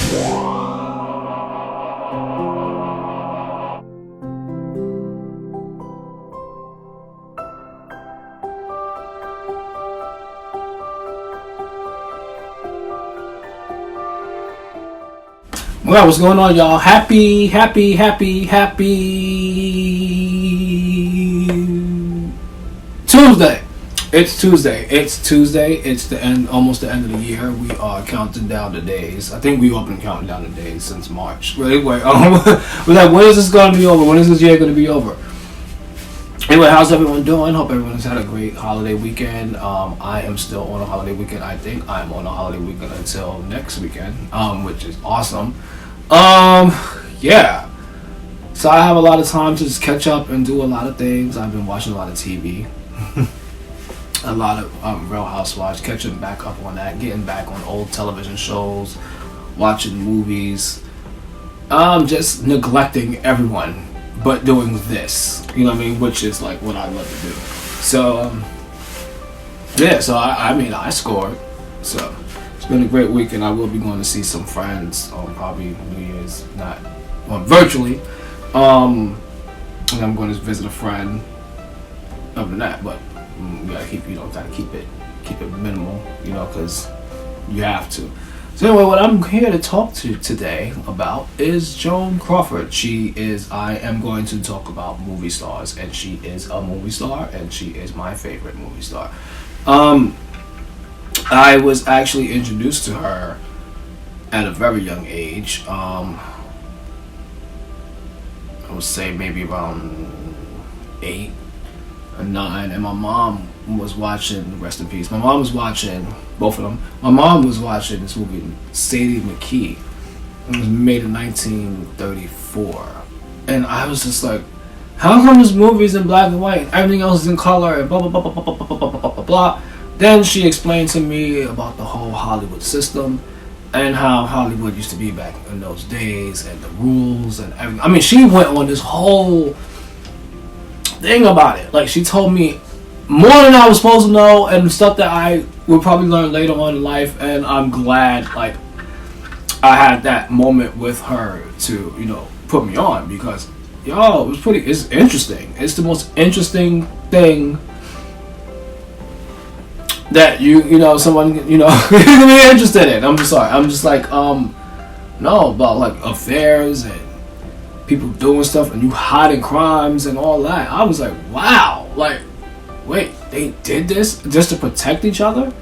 Well, what's going on, y'all? Happy Tuesday. It's Tuesday. It's the end, almost the end of the year. We are counting down the days. I think we've been counting down the days since March. But anyway, we're like, when is this going to be over? When is this year going to be over? Anyway, how's everyone doing? Hope everyone's had a great holiday weekend. I am still on a holiday weekend. I think I'm on a holiday weekend until next weekend, which is awesome. Yeah. So I have a lot of time to just catch up and do a lot of things. I've been watching a lot of TV. A lot of Real Housewives, catching back up on that, getting back on old television shows, watching movies. Just neglecting everyone, but doing this, you know what I mean, which is like what I love to do. So, yeah, so I scored. So, it's been a great weekend. I will be going to see some friends, probably New Year's, not, virtually. And I'm going to visit a friend. Other than that, but you gotta keep it minimal, because you have to. So anyway, what I'm here to talk to today about is Joan Crawford. I am going to talk about movie stars, and she is a movie star, and she is my favorite movie star. I was actually introduced to her at a very young age. I would say maybe around 8 or 9, and my mom was watching, rest in peace, my mom was watching both of them. My mom was watching this movie, Sadie McKee. It was made in 1934. And I was just like, how come this movie's in black and white and everything else is in color and blah blah blah blah blah blah blah blah blah blah blah. Then she explained to me about the whole Hollywood system and how Hollywood used to be back in those days and the rules and everything. I mean, she went on this whole thing about it. Like, she told me more than I was supposed to know and stuff that I would probably learn later on in life, and I'm glad like I had that moment with her to, put me on, because it's interesting. It's the most interesting thing that someone can be interested in. I'm just like no, about like affairs and people doing stuff and you hiding crimes and all that. I was like, wow, like, wait, they did this just to protect each other?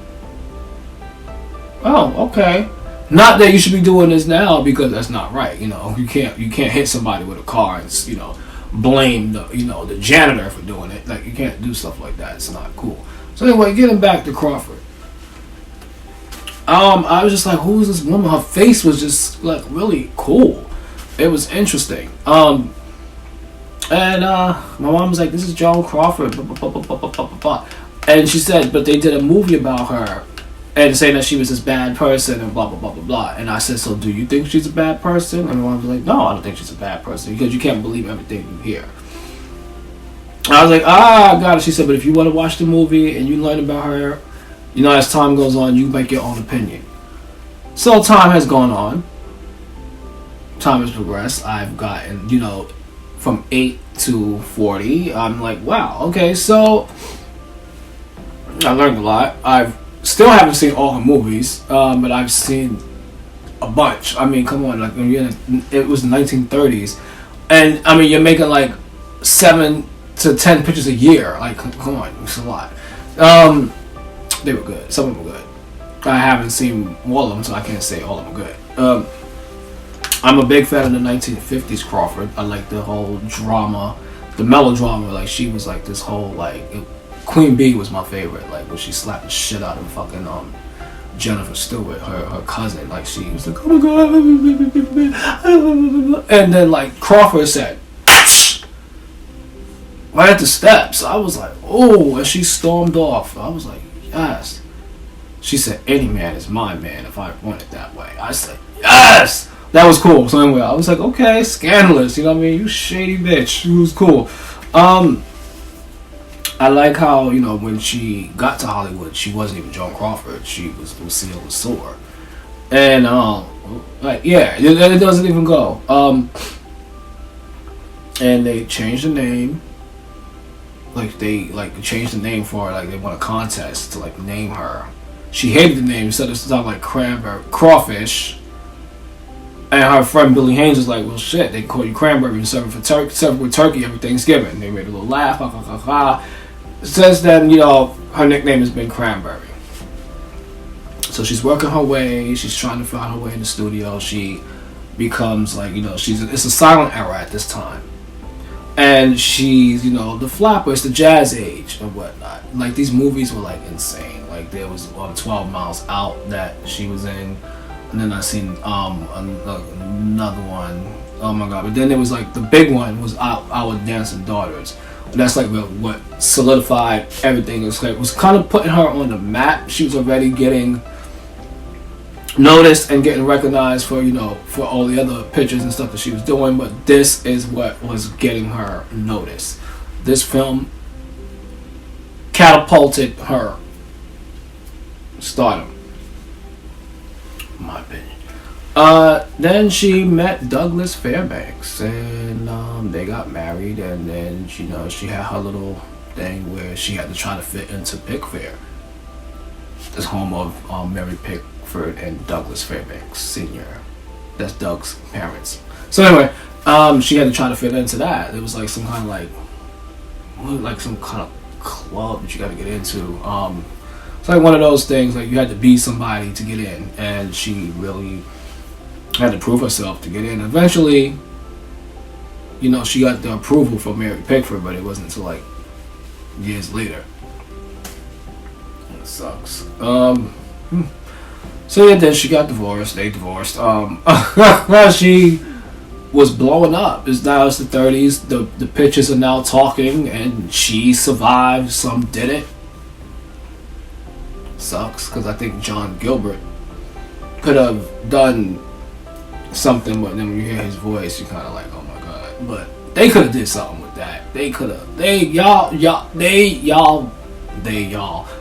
Oh, okay. Not that you should be doing this now, because that's not right. You can't hit somebody with a car and blame the janitor for doing it. Like, you can't do stuff like that. It's not cool. So anyway, getting back to Crawford. I was just like, who is this woman? Her face was just like really cool. It was interesting. And my mom was like, this is Joan Crawford, blah, blah, blah, blah, blah, blah, blah. And she said, but they did a movie about her and saying that she was this bad person and blah, blah, blah, blah, blah. And I said, so do you think she's a bad person? And my mom was like, no, I don't think she's a bad person, because you can't believe everything you hear. I was like, I got it. She said, but if you want to watch the movie and you learn about her, as time goes on, you make your own opinion. So time has gone on. Time has progressed. I've gotten, from 8 to 40. I'm like, wow, okay, so I learned a lot. I still haven't seen all her movies, but I've seen a bunch. I mean, come on, like, it was the 1930s, and I mean, you're making like 7 to 10 pictures a year. Like, come on, it's a lot. They were good. Some of them were good. I haven't seen all of them, so I can't say all of them are good. I'm a big fan of the 1950s Crawford. I like the whole drama, the melodrama. Like, she was like this whole, like, Queen Bee was my favorite. Like, when she slapped the shit out of fucking Jennifer Stewart, her cousin. Like, she was like, oh my god. And then, like, Crawford said, right at the steps. I was like, oh, and she stormed off. I was like, yes. She said, any man is my man if I want it that way. I said, yes. That was cool. So anyway, I was like, okay, scandalous. You know what I mean? You shady bitch. It was cool. I like how, when she got to Hollywood, she wasn't even Joan Crawford. She was Lucille Lesor. And Like, yeah, it doesn't even go. And they changed the name. Like, they changed the name for her. Like, they won a contest to like name her. She hated the name, so it sounded like crawfish. And her friend Billy Haynes was like, "Well, shit, they call you Cranberry and serve it with turkey every Thanksgiving." They made a little laugh. Ha, ha, ha, ha. Since then, her nickname has been Cranberry. So she's working her way. She's trying to find her way in the studio. She becomes like, it's a silent era at this time. And she's, the flapper. It's the jazz age and whatnot. Like, these movies were like insane. Like, there was 12 Miles Out that she was in. And then I seen another one. Oh my god! But then there was like the big one was Our Dancing Daughters. And that's like what solidified everything. It was kind of putting her on the map. She was already getting noticed and getting recognized for for all the other pictures and stuff that she was doing. But this is what was getting her noticed. This film catapulted her stardom. My opinion. Then she met Douglas Fairbanks, and they got married, and then she had her little thing where she had to try to fit into Pickfair, this home of Mary Pickford and Douglas Fairbanks Sr. That's Doug's parents. So anyway, she had to try to fit into that. It was like some kind of some kind of club that you got to get into. It's like one of those things, like you had to be somebody to get in, and she really had to prove herself to get in. Eventually, she got the approval from Mary Pickford, but it wasn't until like years later. It sucks. So yeah, then she got divorced. They divorced. She was blowing up. Now it's the 30s. The pictures are now talking, and she survived. Some didn't. Sucks, because I think John Gilbert could have done something, but then when you hear his voice, you're kind of like, oh my god. But they could have did something with that. They could have.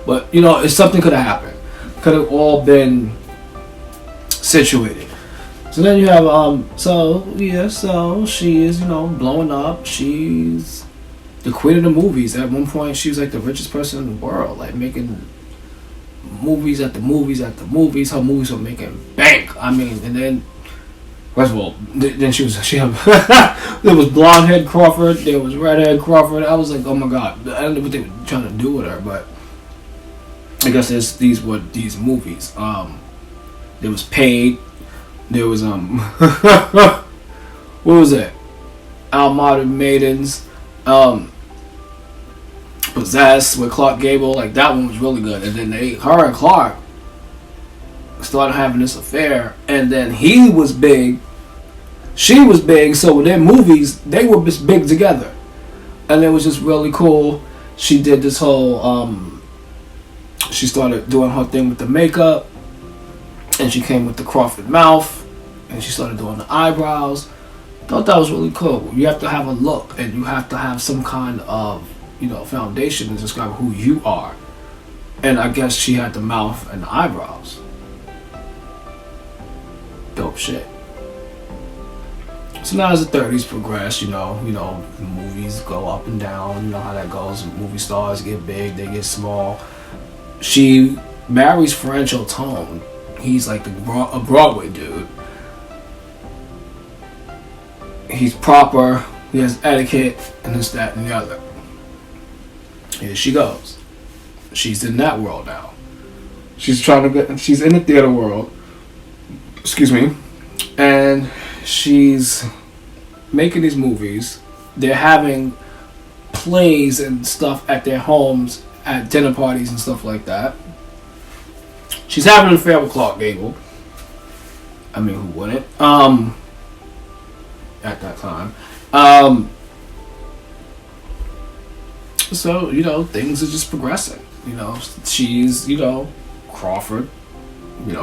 But if something could have happened, could have all been situated. So then you have so she is blowing up. She's the queen of the movies. At one point, she was like the richest person in the world, like making movies after movies after movies. Her movies were making bank. I mean, and then first of all, then she there was blonde head Crawford, there was redhead Crawford. I was like, oh my god, I don't know what they were trying to do with her, but I guess these were these movies. There was Paid. There was what was it? Our Modern Maidens. Possessed with Clark Gable, like that one was really good. And then her and Clark started having this affair, and then he was big, she was big, so with their movies, they were just big together. And it was just really cool. She did this whole, she started doing her thing with the makeup, and she came with the Crawford mouth, and she started doing the eyebrows. Thought that was really cool. You have to have a look, and you have to have some kind of foundation to describe who you are. And I guess she had the mouth and the eyebrows. Dope shit. So now as the 30s progress, movies go up and down. You know how that goes. Movie stars get big, they get small. She marries French Otone. He's like a Broadway dude. He's proper. He has etiquette and this, that, and the other. Here she goes. She's in that world now. She's in the theater world. Excuse me. And she's making these movies. They're having plays and stuff at their homes, at dinner parties and stuff like that. She's having an affair with Clark Gable. I mean, who wouldn't? At that time. So, things are just progressing. She's, Crawford.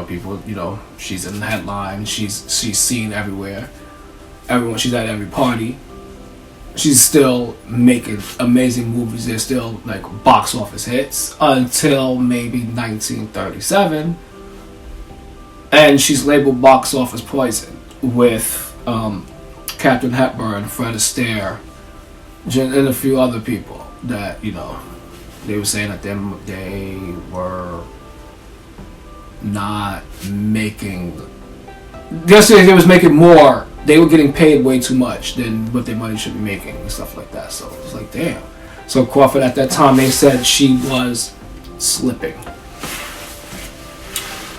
People, she's in the headline. She's seen everywhere. She's at every party. She's still making amazing movies. They're still like box office hits until maybe 1937, and she's labeled box office poison with Captain Hepburn, Fred Astaire, and a few other people that, you know, they were saying that they were not making. Yesterday they was making more. They were getting paid way too much than what their money should be making and stuff like that. So it was like, damn. So Crawford at that time, they said she was slipping.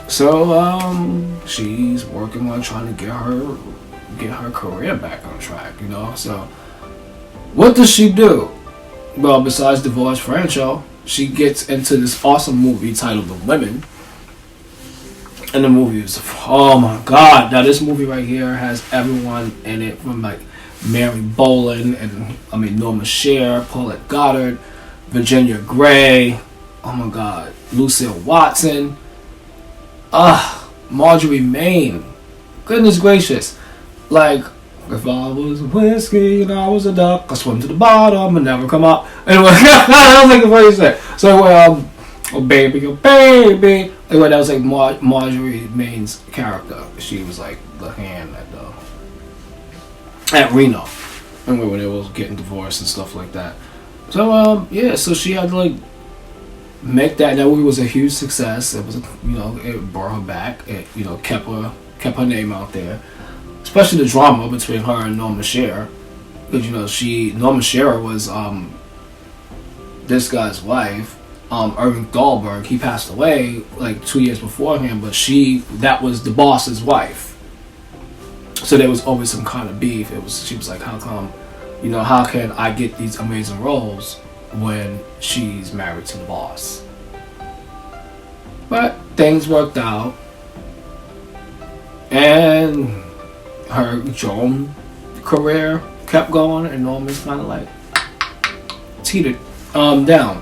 So she's working on trying to get her career back on track, you know. So what does she do? Well, besides divorce Francho, she gets into this awesome movie titled The Women. And the movie is, oh my god. Now this movie right here has everyone in it, from like Mary Boland and Norma Shear, Paulette Goddard, Virginia Gray, oh my god, Lucille Watson, Marjorie Main. Goodness gracious. Like, if I was whiskey and I was a duck, I swim to the bottom and never come up. Anyway, that was like the first thing. So oh baby, oh baby. Anyway, that was like Marjorie Main's character. She was like the hand at Reno. Anyway, when they was getting divorced and stuff like that. So yeah, so she had to like make that. That movie was a huge success. It was, you know, it brought her back. It, you know, kept her name out there. Especially the drama between her and Norma Shear, because, you know, Norma Shear was this guy's wife. Irving Thalberg, he passed away like 2 years beforehand, but that was the boss's wife. So there was always some kind of beef. She was like, how come, you know, how can I get these amazing roles when she's married to the boss? But things worked out, and her Joan career kept going, and Norman's kind of like teetered down.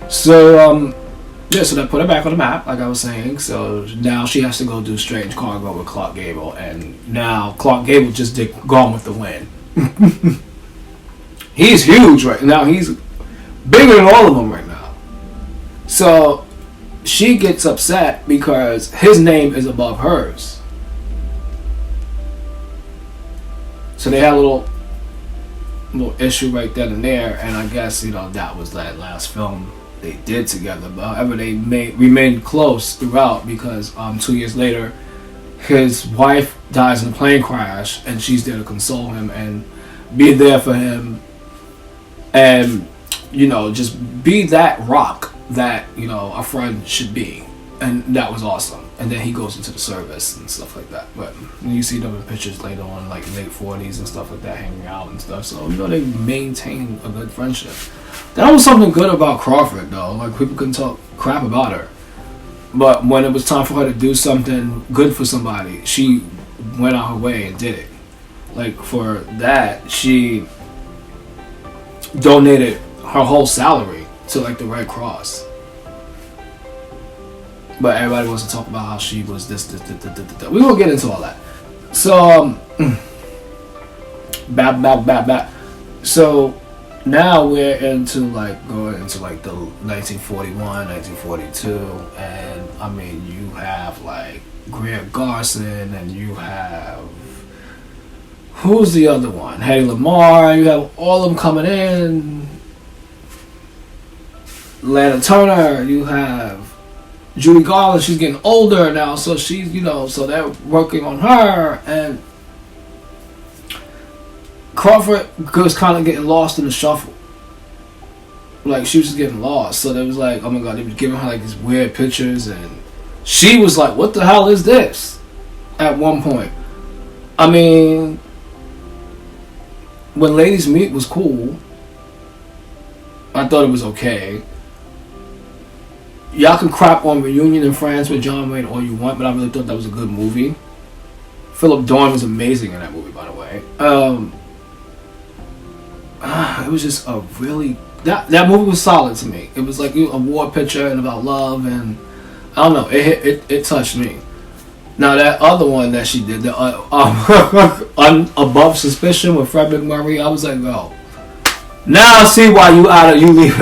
So yeah, so that put her back on the map, like I was saying. So now she has to go do Strange Cargo with Clark Gable, and now Clark Gable just did Gone with the Wind. He's huge right now. He's bigger than all of them right now. So she gets upset because his name is above hers. So they had a little issue right then and there, and I guess, you know, that was that last film they did together. But however, they remained close throughout, because 2 years later, his wife dies in a plane crash, and she's there to console him and be there for him, and, you know, just be that rock that, you know, a friend should be. And that was awesome. And then he goes into the service and stuff like that. But you see them in pictures later on, like late 40s and stuff like that, hanging out and stuff. So, you know, they maintain a good friendship. That was something good about Crawford, though. Like, people couldn't talk crap about her. But when it was time for her to do something good for somebody, she went out her way and did it. Like, for that, she donated her whole salary to, like, the Red Cross. But everybody wants to talk about how she was this. We won't get into all that. So, So, now we're into, like, going into, like, the 1941, 1942. And, I mean, you have, like, Greer Garson, and you have... Who's the other one? Hattie Lamar. You have all of them coming in. Lana Turner. You have... Judy Garland, she's getting older now, so she's, you know, so they're working on her, and Crawford was kind of getting lost in the shuffle. Like, she was just getting lost, so they was like, oh my god, they was giving her like these weird pictures, and she was like, what the hell is this? At one point. I mean, when Ladies Meet was cool, I thought it was okay. Y'all can crap on Reunion in France with John Wayne all you want, but I really thought that was a good movie. Philip Dorn was amazing in that movie, by the way. It was just a really... That movie was solid to me. It was like a war picture and about love, and I don't know, it touched me. Now that other one that she did, the Above Suspicion with Fred McMurray, I was like, oh. Now I see why you leave.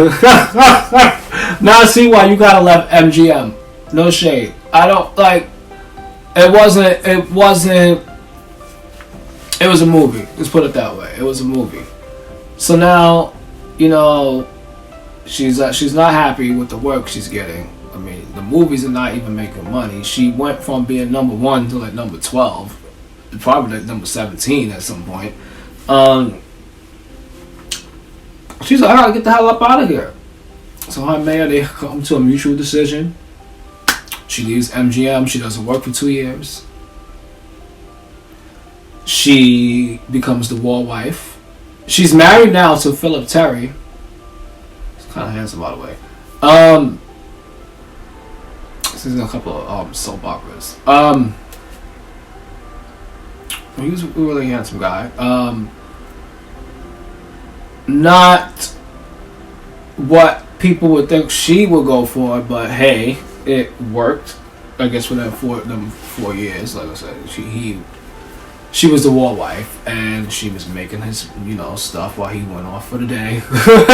Now I see why you gotta left MGM. No shade. I don't like. It wasn't. It wasn't. It was a movie. Let's put it that way. It was a movie. So now, you know, she's not happy with the work she's getting. I mean, the movies are not even making money. She went from being number 1 to like number 12, probably like number 17 at some point. She's like, I gotta get the hell up out of here. So her and Mayor, they come to a mutual decision. She leaves MGM. She doesn't work for 2 years. She becomes the war wife. She's married now to Philip Terry. He's kind of handsome, by the way. She's in a couple of soap operas. He was a really handsome guy. Not what people would think she would go for, but hey, it worked. I guess for them 4 years, like I said, she was the war wife, and she was making his, stuff while he went off for the day.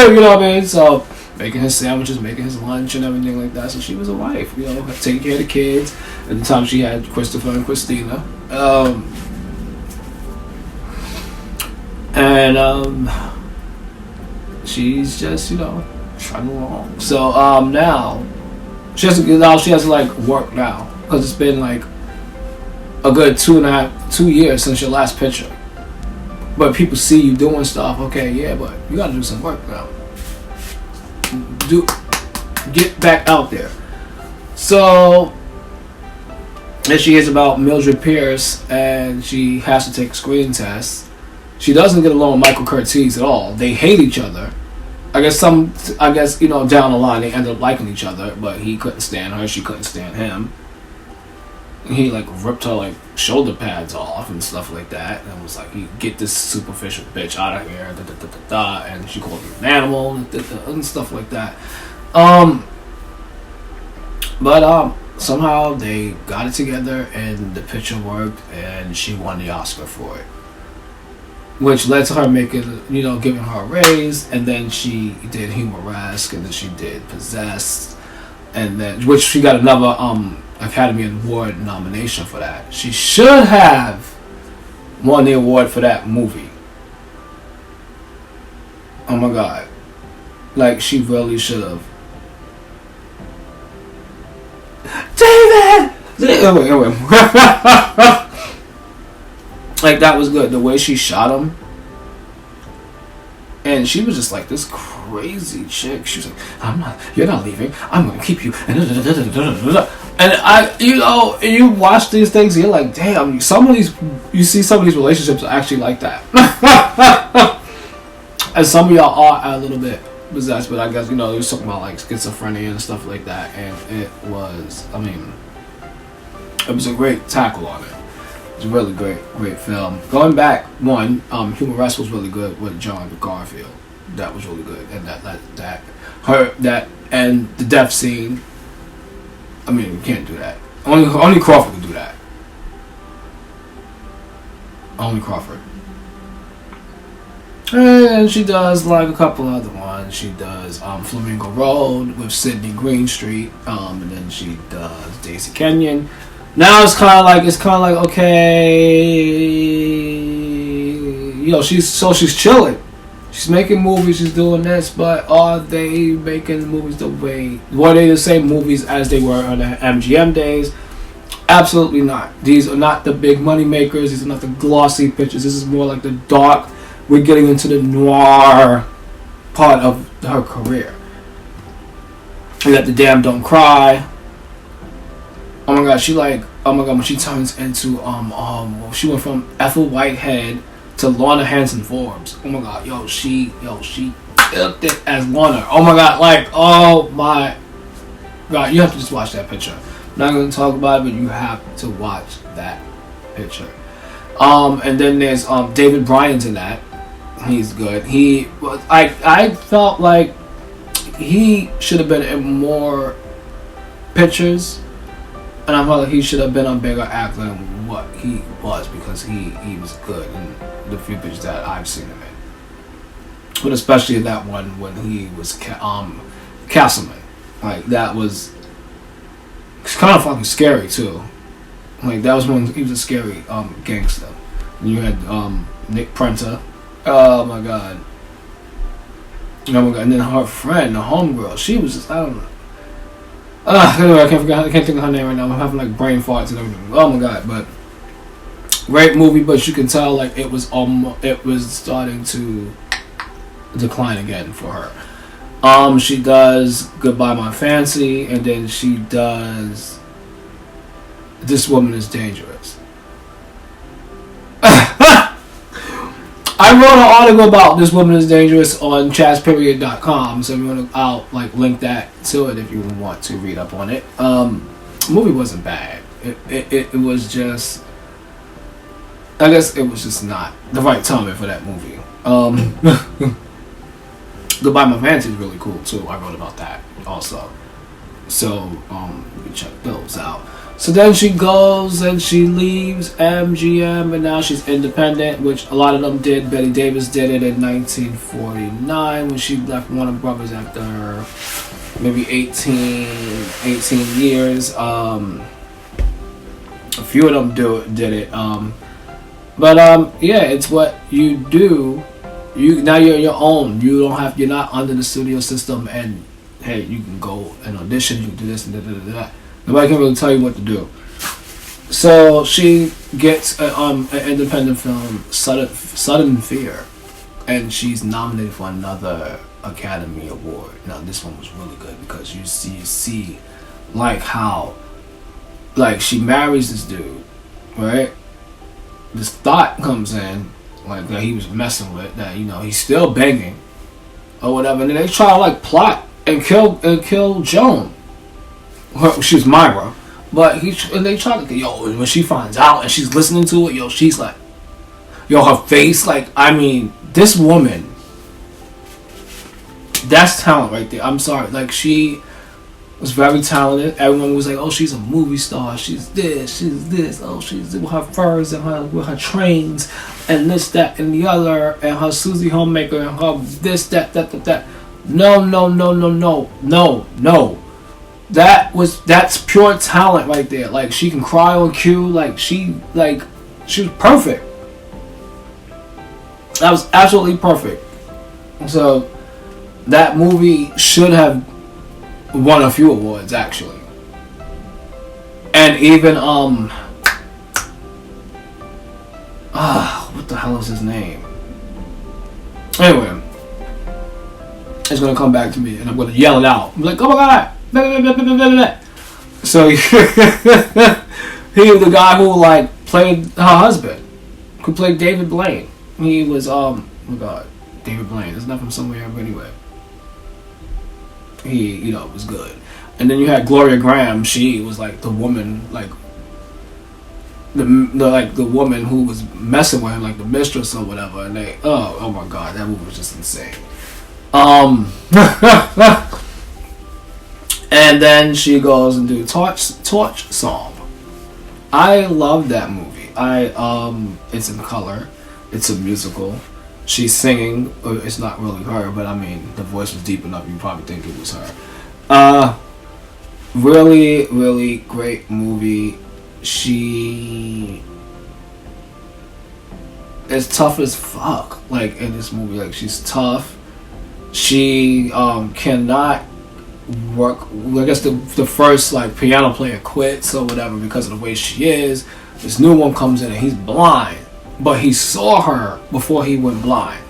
You know what I mean? So making his sandwiches, making his lunch, and everything like that. So she was a wife, taking care of the kids. At the time, she had Christopher and Christina, and she's just trudging along. So now she has to like work now, because it's been like a good 2 years since your last picture. But people see you doing stuff. Okay, yeah, but you gotta do some work now. Get back out there. So then she hears about Mildred Pierce, and she has to take a screen test. She doesn't get along with Michael Curtiz at all. They hate each other. I guess down the line they ended up liking each other, but he couldn't stand her, she couldn't stand him. He like ripped her like shoulder pads off and stuff like that, and was like, "You get this superficial bitch out of here," and she called him an animal and stuff like that. But somehow they got it together, and the picture worked, and she won the Oscar for it, which led to her making, giving her a raise, and then she did Humoresque, and then she did Possessed, and then which she got another Academy Award nomination for that. She should have won the award for that movie. Oh my god. Like, she really should have. David! Like, that was good. The way she shot him. And she was just like this crazy chick. She was like, you're not leaving. I'm going to keep you. And you watch these things, and you're like, damn, you see some of these relationships are actually like that. And some of y'all are a little bit possessed, but I guess, they were talking about like schizophrenia and stuff like that. And it was a great tackle on it. It's a really great film. Going back, Humoresque was really good with John Garfield. That was really good, and that and the death scene. I mean, you can't do that. Only Crawford can do that. Only Crawford. And she does like a couple other ones. She does Flamingo Road with Sidney Greenstreet, and then she does Daisy Kenyon. Now it's kind of like okay, she's chilling. She's making movies, she's doing this, but are they making movies were they the same movies as they were on the MGM days? Absolutely not. These are not the big money makers. These are not the glossy pictures. This is more like the dark. We're getting into the noir part of her career. You got The Damn Don't Cry. Oh my god, when she turns into she went from Ethel Whitehead to Lorna Hanson Forbes. Oh my god, she killed it as Lorna. Oh my god, you have to just watch that picture. I'm not gonna talk about it, but you have to watch that picture. And then there's David Bryan's in that. He's good. I felt like he should have been in more pictures. And I felt like he should have been a bigger actor than what he was, because he was good in the few pictures that I've seen him in. But especially that one when he was Castleman. Like, that was kind of fucking scary too. Like that was when he was a scary gangster. And you had Nick Prenter. Oh my god. Oh my god. And then her friend, the homegirl, she was just, I don't know. Anyway, I can't think of her name right now. I'm having like brain farts and everything. Oh my god, but great movie, but you can tell like it was starting to decline again for her. She does Goodbye My Fancy, and then she does This Woman Is Dangerous. I wrote an article about This Woman Is Dangerous on chazzperiod.com, so if you want to, I'll like link that to it if you want to read up on it. The movie wasn't bad. It was just, I guess it was just not the right timing for that movie. Goodbye My Fancy is really cool too. I wrote about that also. So we can check those out. So then she goes and she leaves MGM, and now she's independent, which a lot of them did. Betty Davis did it in 1949 when she left Warner Brothers after maybe 18 years. A few of them did it. Yeah, it's what you do. Now you're your own. You're not under the studio system, and hey, you can go and audition. You can do this and that. Nobody can really tell you what to do. So she gets an independent film, Sudden Fear, and she's nominated for another Academy Award. Now this one was really good because you see like how like she marries this dude, right? This thought comes in like that he was messing with, that he's still banging or whatever, and then they try to like plot and kill Joan. She was Myra, but they try to when she finds out and she's listening to it, she's like, her face, like, I mean, this woman, that's talent right there. I'm sorry, like, she was very talented. Everyone was like, oh, she's a movie star, she's this, oh, she's with her furs and with her trains and this, that, and the other, and her Susie Homemaker and her this, that. No. That's pure talent right there. Like, she can cry on cue. Like, she was perfect. That was absolutely perfect. So that movie should have won a few awards, actually. And even what the hell is his name? Anyway, it's gonna come back to me, and I'm gonna yell it out. I'm like, oh my god. So he was the guy who like played her husband, who played David Blaine. He was oh my god, David Blaine. It's not from somewhere, but anyway, he was good. And then you had Gloria Graham. She was like the woman, like the woman who was messing with him, like the mistress or whatever. And they oh my god, that movie was just insane. And then she goes and do Torch Song. I love that movie. It's in color. It's a musical. She's singing. It's not really her, but I mean, the voice was deep enough. You probably think it was her. Really, really great movie. She is tough as fuck. Like in this movie, like she's tough. She cannot work. I guess the first like piano player quits or whatever because of the way she is. This new one comes in and he's blind, but he saw her before he went blind.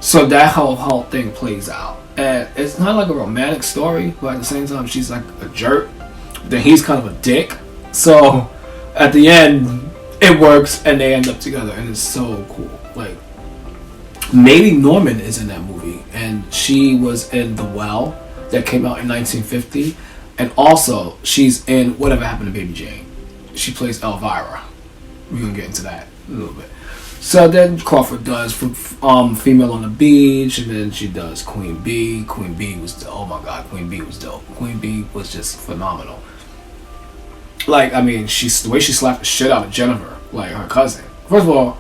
So that whole thing plays out, and it's not like a romantic story, but at the same time she's like a jerk. Then he's kind of a dick. So at the end, it works and they end up together, and it's so cool. Like Maddie Norman is in that movie, and she was in The Well. That came out in 1950, and also she's in Whatever Happened to Baby Jane. She plays Elvira. We're gonna get into that a little bit. So then Crawford does Female on the Beach, and then she does Queen Bee. Queen Bee was oh my god, Queen Bee was dope. Queen Bee was just phenomenal. Like, I mean, the way she slapped the shit out of Jennifer, like her cousin. First of all,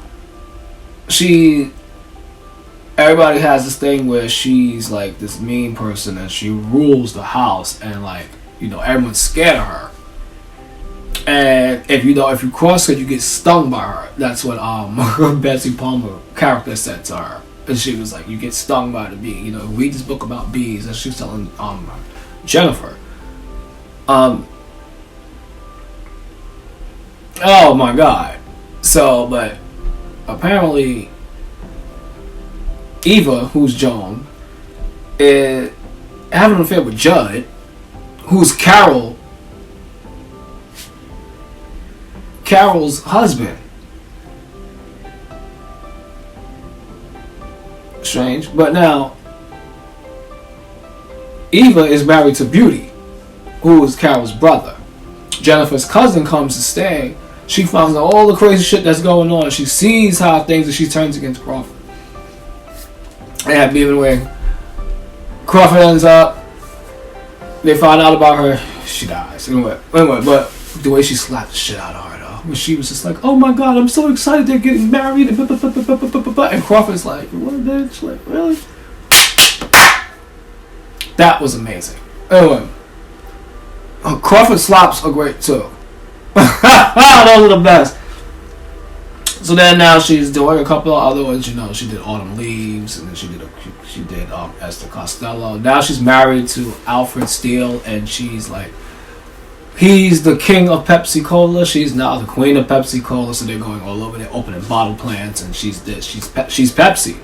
everybody has this thing where she's like this mean person and she rules the house, and like everyone's scared of her. And if you cross her, you get stung by her. That's what Betsy Palmer character said to her. And she was like, you get stung by the bee. Read this book about bees. And she was telling Jennifer. Oh my God. So, but apparently Eva, who's Joan, is having an affair with Judd, who's Carol's husband. Strange. But now Eva is married to Beauty, who is Carol's brother. Jennifer's cousin comes to stay. She finds out all the crazy shit that's going on. She sees how things, and she turns against Crawford. And anyway, Crawford ends up. They find out about her. She dies. Anyway, but the way she slapped the shit out of her, though, when she was just like, "Oh my God, I'm so excited they're getting married," and Crawford's like, "What, bitch? Like, really?" That was amazing. Anyway, Crawford slaps are great too. Those are the best. So then now she's doing a couple of other ones. She did Autumn Leaves, and then she did Esther Costello. Now she's married to Alfred Steele, and she's like, he's the king of Pepsi Cola. She's now the queen of Pepsi Cola. So they're going all over. They're opening bottle plants, and she's Pepsi.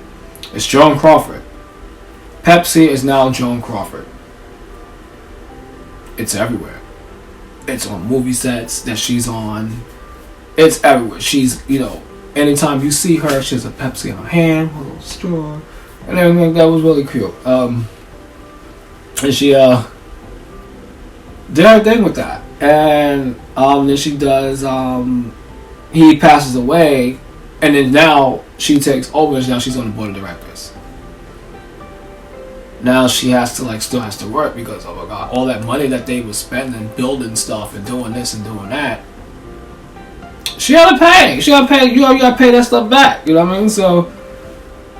It's Joan Crawford. Pepsi is now Joan Crawford. It's everywhere. It's on movie sets that she's on. It's everywhere. She's, anytime you see her, she has a Pepsi in her hand, a little straw, and everything. That was really cute. And she did her thing with that. And then she does, he passes away, and then now she takes over, and now she's on the board of directors. Now she has to still has to work because, oh my God, all that money that they were spending building stuff and doing this and doing that, she had to pay. You gotta pay that stuff back. You know what I mean? So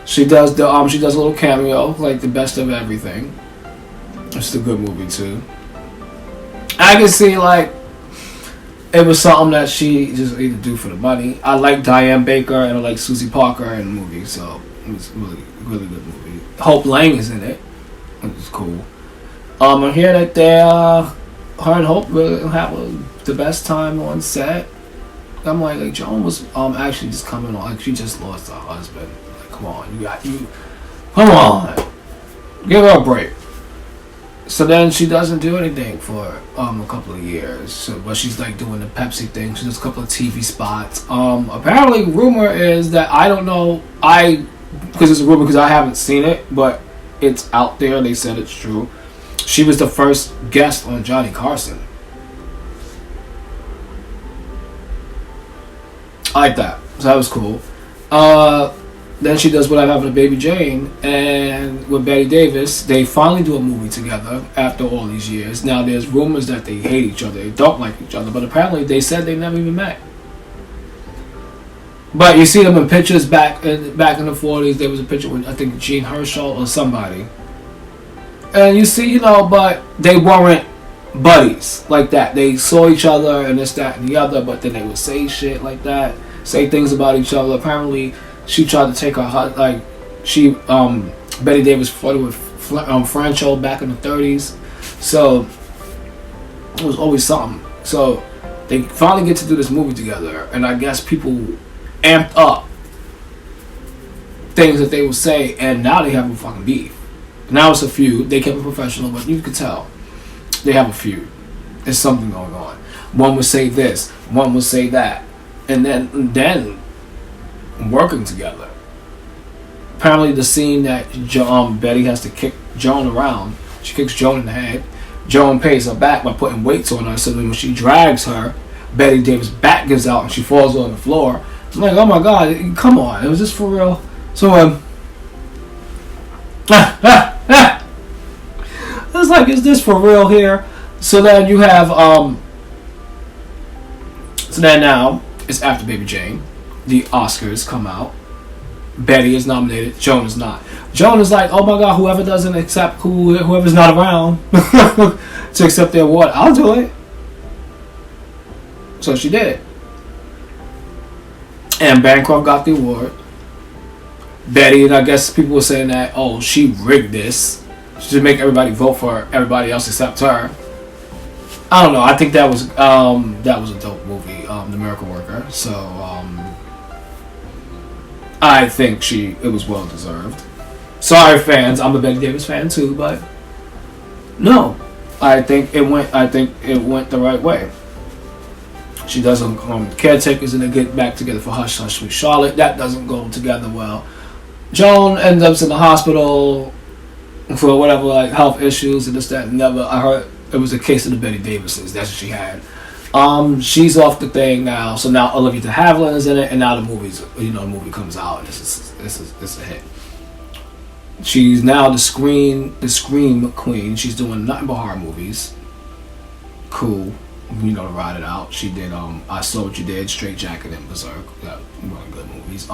she does a little cameo, like The Best of Everything. It's a good movie too. I can see it was something that she just either do for the money. I like Diane Baker and I like Susie Parker in the movie, so it was really, really good movie. Hope Lang is in it, which is cool. I hear that her and Hope really have the best time on set. I'm like Joan was actually just coming on, she just lost her husband. Come on, give her a break. So then she doesn't do anything for a couple of years. But she's doing the Pepsi thing. She does a couple of TV spots. Apparently, rumor is that, I don't know, because it's a rumor because I haven't seen it, but it's out there. They said it's true. She was the first guest on Johnny Carson. I like that. So that was cool. Then she does What I Have with Baby Jane, and with Betty Davis, they finally do a movie together after all these years. Now there's rumors that they hate each other, they don't like each other, but apparently they said they never even met. But you see them in pictures back in the 40s. There was a picture with, I think, Gene Herschel or somebody, and you see, but they weren't buddies like that. They saw each other and this, that, and the other, but then they would say shit like that, say things about each other. Apparently she tried to take her, Betty Davis flirted with Francho back in the 30s. So it was always something. So they finally get to do this movie together, and I guess people amped up things that they would say, and now they have a fucking beef. Now it's a feud. They kept it professional, but you could tell they have a feud. There's something going on. One would say this, one would say that, and then working together. Apparently the scene that Betty has to kick Joan around, she kicks Joan in the head. Joan pays her back by putting weights on her, so then when she drags her, Betty Davis' back gives out and she falls on the floor. I'm like, oh my God, come on, was this for real? So it's like, is this for real here? So then you have so then now it's after Baby Jane. The Oscars come out. Betty is nominated. Joan is not. Joan is like, oh my God, whoever doesn't accept, whoever's not around to accept the award, I'll do it. So she did it. And Bancroft got the award. Betty, and I guess people were saying that, oh, she rigged this. She should make everybody vote for everybody else except her. I don't know. I think that was a dope movie, The Miracle Worker. So I think it was well deserved. Sorry, fans. I'm a Betty Davis fan too, but no, I think it went the right way. She doesn't caretakers and they get back together for Hush Hush with Charlotte. That doesn't go together well. Joan ends up in the hospital for whatever, like health issues and this, that, and never. I heard it was a case of the Betty Davises. That's what she had. She's off the thing now. So now Olivia de Havilland is in it, and now the movie comes out, and it's a hit. She's now the scream queen. She's doing nothing but horror movies. Cool. To ride it out. She did I Saw What You Did, Straight Jacket, and Berserk. Really good movies.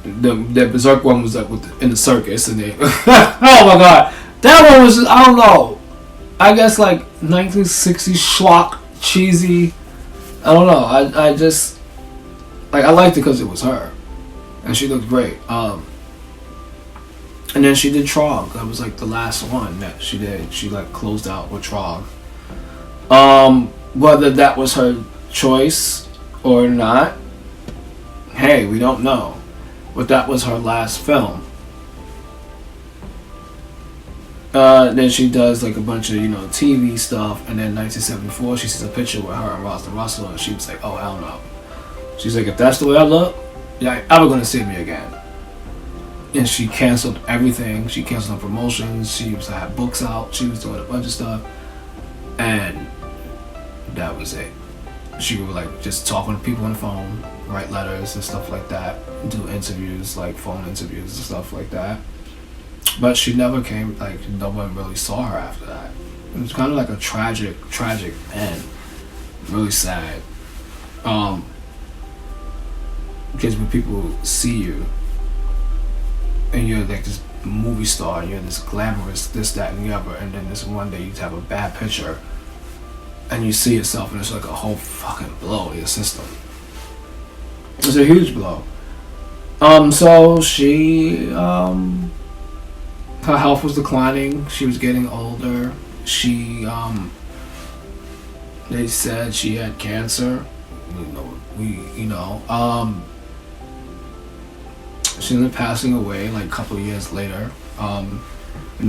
The Berserk one was in the circus, and they oh my god, that one was, I don't know, I guess like 1960s schlock, cheesy. I don't know. I just I liked it because it was her, and she looked great. And then she did Trog. That was like the last one that she did. She closed out with Trog. Whether that was her choice or not, hey, we don't know. But that was her last film. Then she does a bunch of TV stuff, and then 1974 she sees a picture with her and Rosalind Russell, and she was like, oh hell no. She's like, if that's the way I look, you're ever gonna see me again. And she canceled everything. She canceled her promotions. She used to have books out. She was doing a bunch of stuff, and that was it. She would just talking to people on the phone, write letters and stuff like that, do interviews, phone interviews and stuff like that. But she never came, no one really saw her after that. It was kind of like a tragic end. Really sad. Because when people see you, and you're this movie star, and you're this glamorous, this, that, and the other, and then this one day you have a bad picture, and you see yourself, and it's like a whole fucking blow to your system. It's a huge blow. So she, her health was declining. She was getting older. She, they said she had cancer. She ended up passing away a couple of years later, in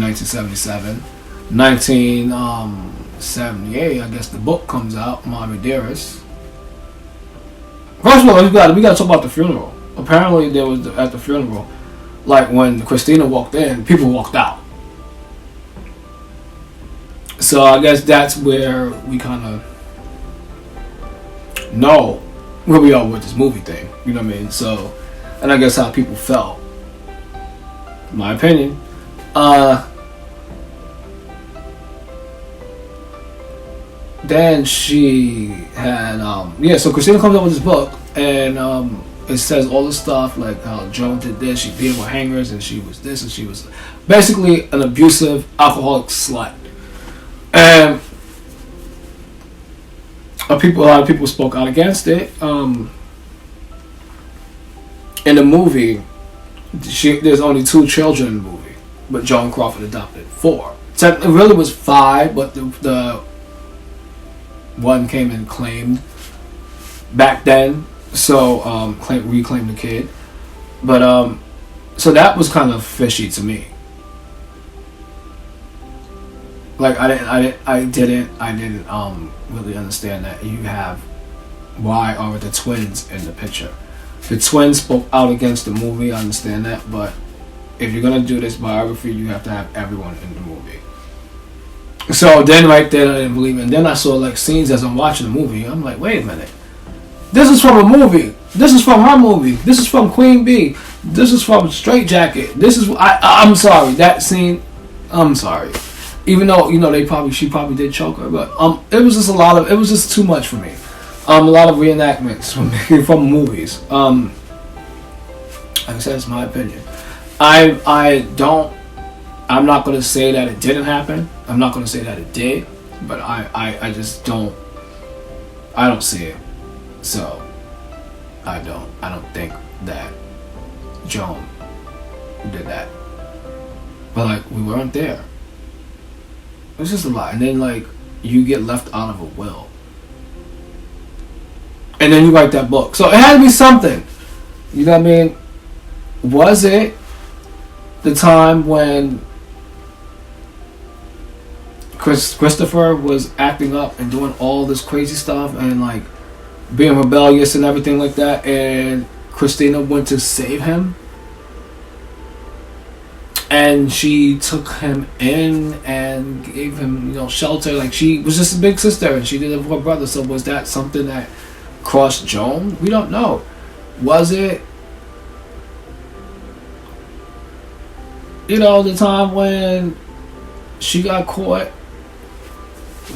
1977. 1978, I guess the book comes out, Mommy Dearest. First of all, we got to talk about the funeral. Apparently, there was at the funeral, when Christina walked in, people walked out. So I guess that's where we kind of know where we are with this movie thing. You know what I mean? So, and I guess how people felt. In my opinion. Then she had, so Christina comes up with this book, and it says all this stuff, how Joan did this, she beat him with hangers, and she was this, and she was basically an abusive, alcoholic slut. And a lot of people spoke out against it. In the movie, there's only 2 children in the movie, but Joan Crawford adopted 4. It really was 5, but the one came and claimed back then, so reclaimed the kid. But so that was kind of fishy to me. I didn't really understand that why are the twins in the picture. The twins spoke out against the movie, I understand that, but if you're gonna do this biography, you have to have everyone in the movie. So then right there, I didn't believe it. And then I saw scenes as I'm watching the movie. I'm like, wait a minute. This is from a movie. This is from her movie. This is from Queen Bee. This is from Straight Jacket. This is, I'm sorry, that scene, I'm sorry. Even though, she probably did choke her, but it was just too much for me. A lot of reenactments from movies. Like I said, it's my opinion. I'm not going to say that it didn't happen. I'm not going to say that it did, but I just don't see it. So I don't think that Joan did that. But like, we weren't there. It's just a lot. And then like, you get left out of a will. And then you write that book. So it had to be something. You know what I mean? Was it the time when Christopher was acting up and doing all this crazy stuff and like being rebellious and everything like that, and Christina went to save him? And she took him in and gave him, you know, shelter. Like, she was just a big sister and she did it for her brother. So was that something that crossed Joan? We don't know. Was it, you know, the time when she got caught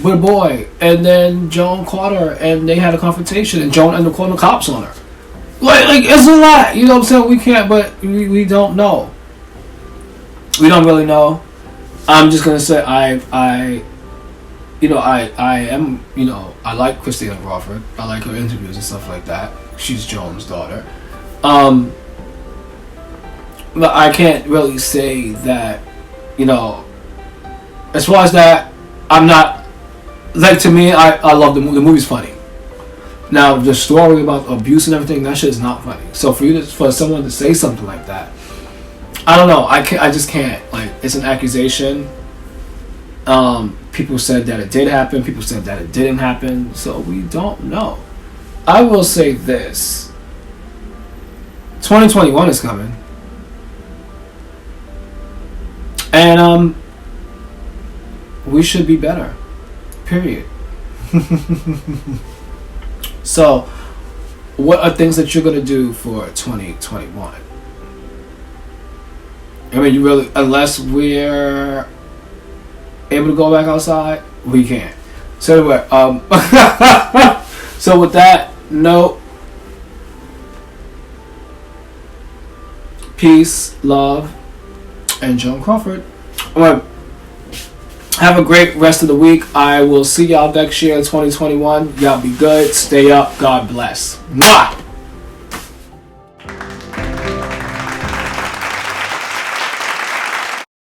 with a boy and then Joan caught her and they had a confrontation and Joan ended up calling the cops on her? Like it's a lot. You know what I'm saying? We can't, but we don't know. We don't really know. I'm just gonna say I am, you know, I like Christina Crawford. I like her interviews and stuff like that. She's Joan's daughter. But I can't really say that, you know, as far as that, I'm not, like, to me, I love the movie. The movie's funny. Now, the story about abuse and everything, that shit is not funny. So for someone to say something like that, I don't know. I just can't. Like, it's an accusation. People said that it did happen. People said that it didn't happen. So we don't know. I will say this: 2021 is coming, and we should be better. Period. So, what are things that you're gonna do for 2021? I mean, you really, unless we're able to go back outside, we can't. So anyway, so with that note, peace, love, and Joan Crawford. Have a great rest of the week. I will see y'all next year in 2021. Y'all be good. Stay up. God bless. Mwah!